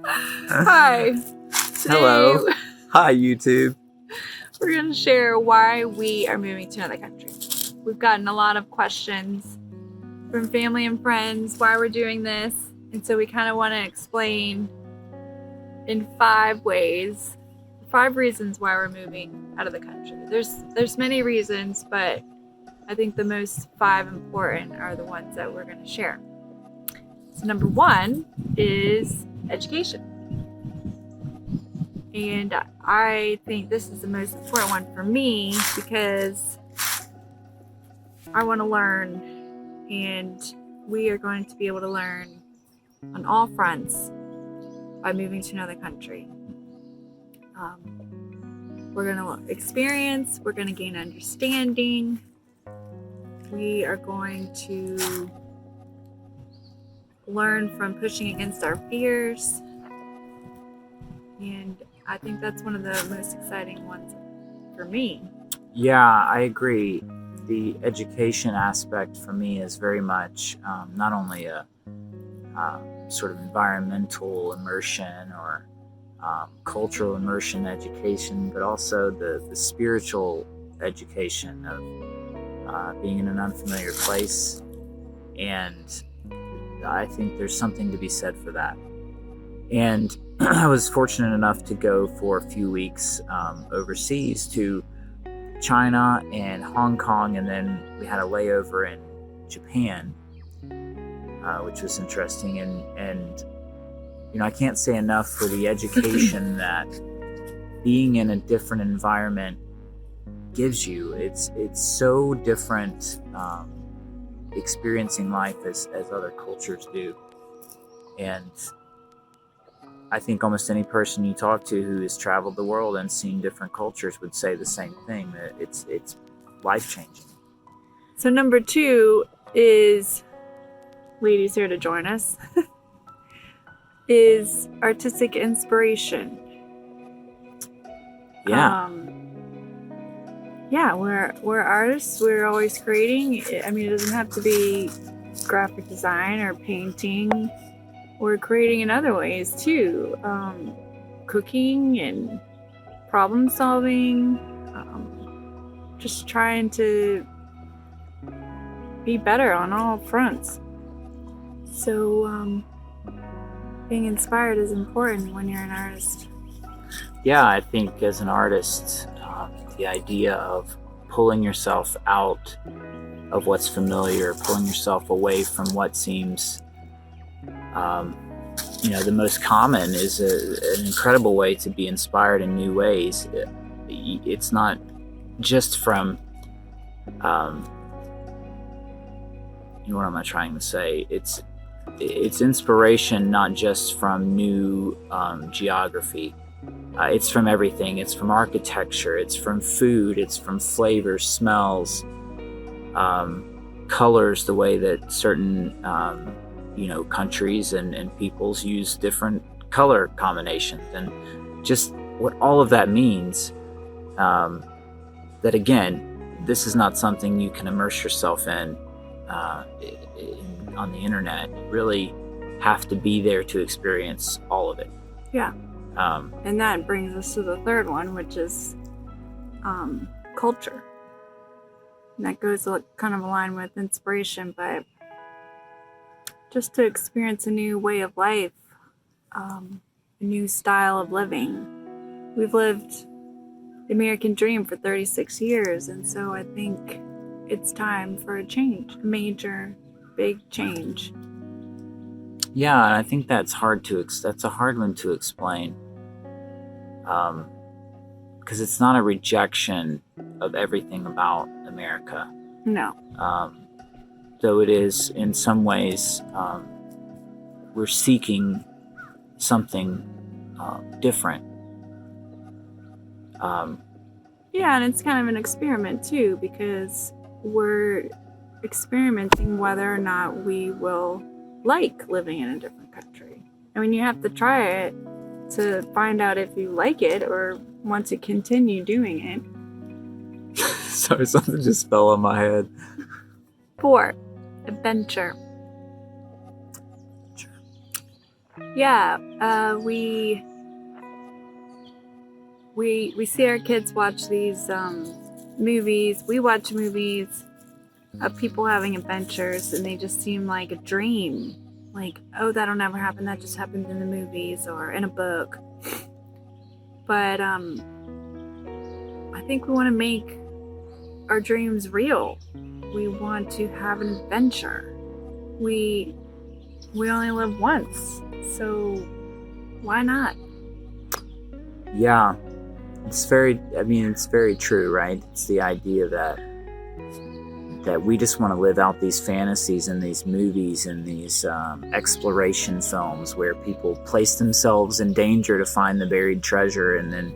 Hi. Hello. Hi, YouTube. We're going to share why we are moving to another country. We've gotten a lot of questions from family and friends why we're doing this, and so we kind of want to explain in 5 ways, 5 reasons why we're moving out of the country. There's many reasons, but I think the most 5 important are the ones that we're going to share. So number 1 is education. And I think this is the most important one for me because I want to learn, and we are going to be able to learn on all fronts by moving to another country. We're going to experience, we're going to gain understanding, we are going to learn from pushing against our fears, and I think that's one of the most exciting ones for me. Yeah, I agree. The education aspect for me is very much not only a sort of environmental immersion or cultural immersion education, but also the spiritual education of being in an unfamiliar place. And I think there's something to be said for that. And I was fortunate enough to go for a few weeks overseas to China and Hong Kong, and then we had a layover in Japan, which was interesting. And you know, I can't say enough for the education that being in a different environment gives you. It's so different experiencing life as other cultures do. And I think almost any person you talk to who has traveled the world and seen different cultures would say the same thing, that it's life-changing. So number 2 is, ladies here to join us, is artistic inspiration. Yeah. Yeah, we're artists. We're always creating. I mean, it doesn't have to be graphic design or painting. We're creating in other ways too. Cooking and problem solving. Just trying to be better on all fronts. So being inspired is important when you're an artist. Yeah, I think as an artist, the idea of pulling yourself out of what's familiar, pulling yourself away from what seems, the most common is an incredible way to be inspired in new ways. It's not just from, what am I trying to say? It's inspiration not just from new geography. It's from everything. It's from architecture. It's from food. It's from flavors, smells, colors, the way that certain, countries and peoples use different color combinations, and just what all of that means. That again, this is not something you can immerse yourself in on the internet. You really have to be there to experience all of it. Yeah. And that brings us to the 3rd one, which is culture. And that goes kind of aligned with inspiration, but just to experience a new way of life, a new style of living. We've lived the American dream for 36 years, and so I think it's time for a change, a major, big change. Yeah, and I think that's that's a hard one to explain. Because it's not a rejection of everything about America. No. Though it is, in some ways, we're seeking something different. Yeah, and it's kind of an experiment too, because we're experimenting whether or not we will like living in a different country. I mean, you have to try it to find out if you like it or want to continue doing it. Sorry, something just fell on my head. 4, adventure. Yeah, we see our kids watch these movies. We watch movies of people having adventures, and they just seem like a dream. Like, oh, that'll never happen. That just happened in the movies or in a book. But I think we want to make our dreams real. We want to have an adventure. We only live once, so why not? Yeah, it's very true, right? It's the idea that we just want to live out these fantasies and these movies and these exploration films where people place themselves in danger to find the buried treasure. And then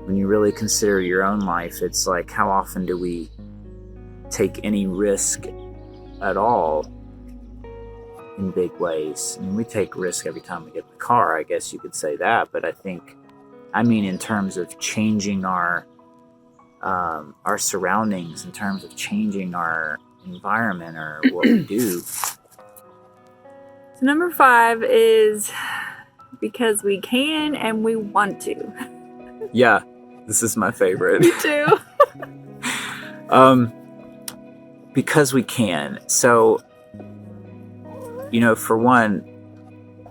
when you really consider your own life, it's like, how often do we take any risk at all in big ways? I mean, we take risk every time we get in the car, I guess you could say that. But I mean in terms of changing our surroundings, in terms of changing our environment or what we do. So number 5 is because we can and we want to. Yeah, this is my favorite. Me too. Because we can. So, for one,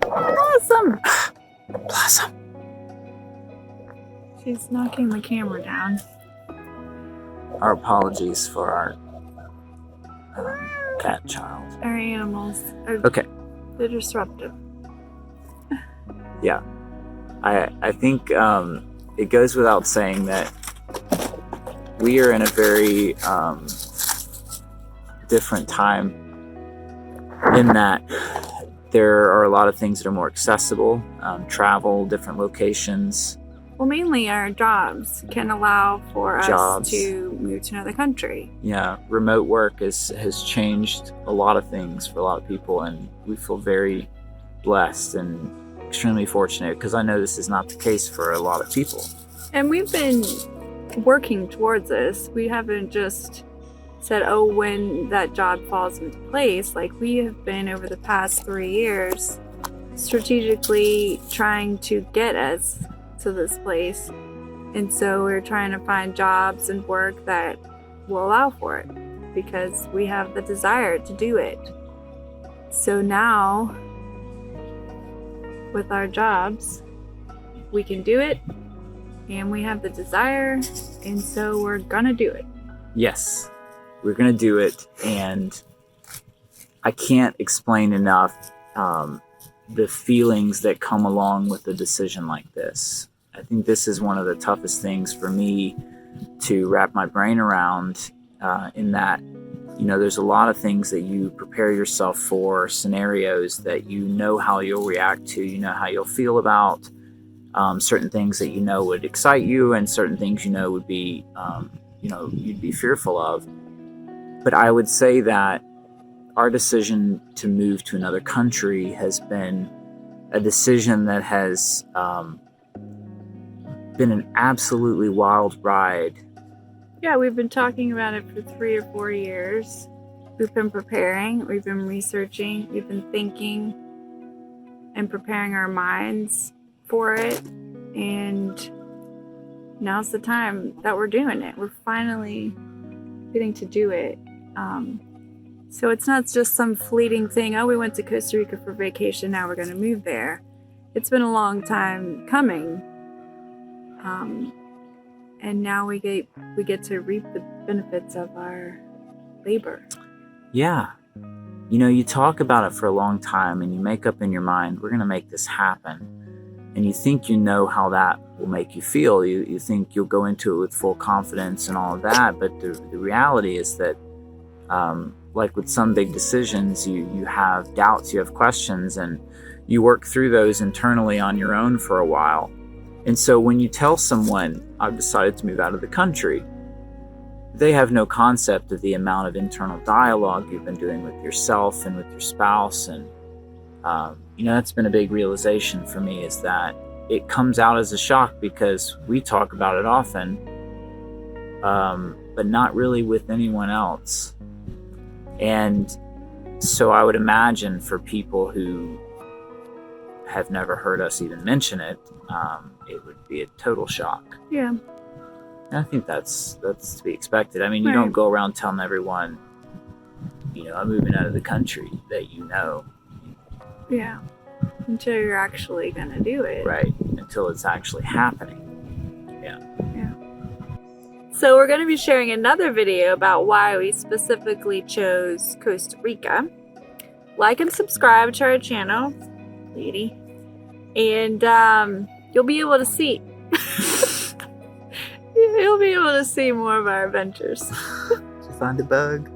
Blossom. Blossom. She's knocking the camera down. Our apologies for our cat child. Our animals are Okay. They're disruptive. Yeah. I think it goes without saying that we are in a very different time in that there are a lot of things that are more accessible, travel, different locations. Well, mainly our jobs can allow for us Jobs. to move to another country. Yeah, remote work has changed a lot of things for a lot of people, and we feel very blessed and extremely fortunate, because I know this is not the case for a lot of people. And we've been working towards this. We haven't just said, oh, when that job falls into place. Like, we have been over the past 3 years strategically trying to get us to this place. And so we're trying to find jobs and work that will allow for it, because we have the desire to do it. So now, with our jobs, we can do it, and we have the desire, and so we're gonna do it. Yes, we're going to do it, and I can't explain enough the feelings that come along with a decision like this. I think this is one of the toughest things for me to wrap my brain around, in that, there's a lot of things that you prepare yourself for, scenarios that how you'll react to, how you'll feel about, certain things that would excite you, and certain things would be, you'd be fearful of. But I would say that our decision to move to another country has been a decision that has been an absolutely wild ride. Yeah, we've been talking about it for 3 or 4 years. We've been preparing, we've been researching, we've been thinking and preparing our minds for it. And now's the time that we're doing it. We're finally getting to do it. So it's not just some fleeting thing. Oh, we went to Costa Rica for vacation, now we're going to move there. It's been a long time coming. And now we get to reap the benefits of our labor. Yeah. You talk about it for a long time, and you make up in your mind, we're going to make this happen. And you think how that will make you feel. You think you'll go into it with full confidence and all of that. But the reality is that, like with some big decisions, you have doubts, you have questions, and you work through those internally on your own for a while. And so when you tell someone, I've decided to move out of the country, they have no concept of the amount of internal dialogue you've been doing with yourself and with your spouse. And, that's been a big realization for me, is that it comes out as a shock because we talk about it often, but not really with anyone else. And so I would imagine for people who have never heard us even mention it, it would be a total shock. Yeah. And I think that's to be expected. I mean, you Right. don't go around telling everyone, I'm moving out of the country that you know. Yeah. Until you're actually going to do it. Right. Until it's actually happening. Yeah. Yeah. So we're going to be sharing another video about why we specifically chose Costa Rica. Like and subscribe to our channel, lady. And you'll be able to see. You'll be able to see more of our adventures. Did you find a bug?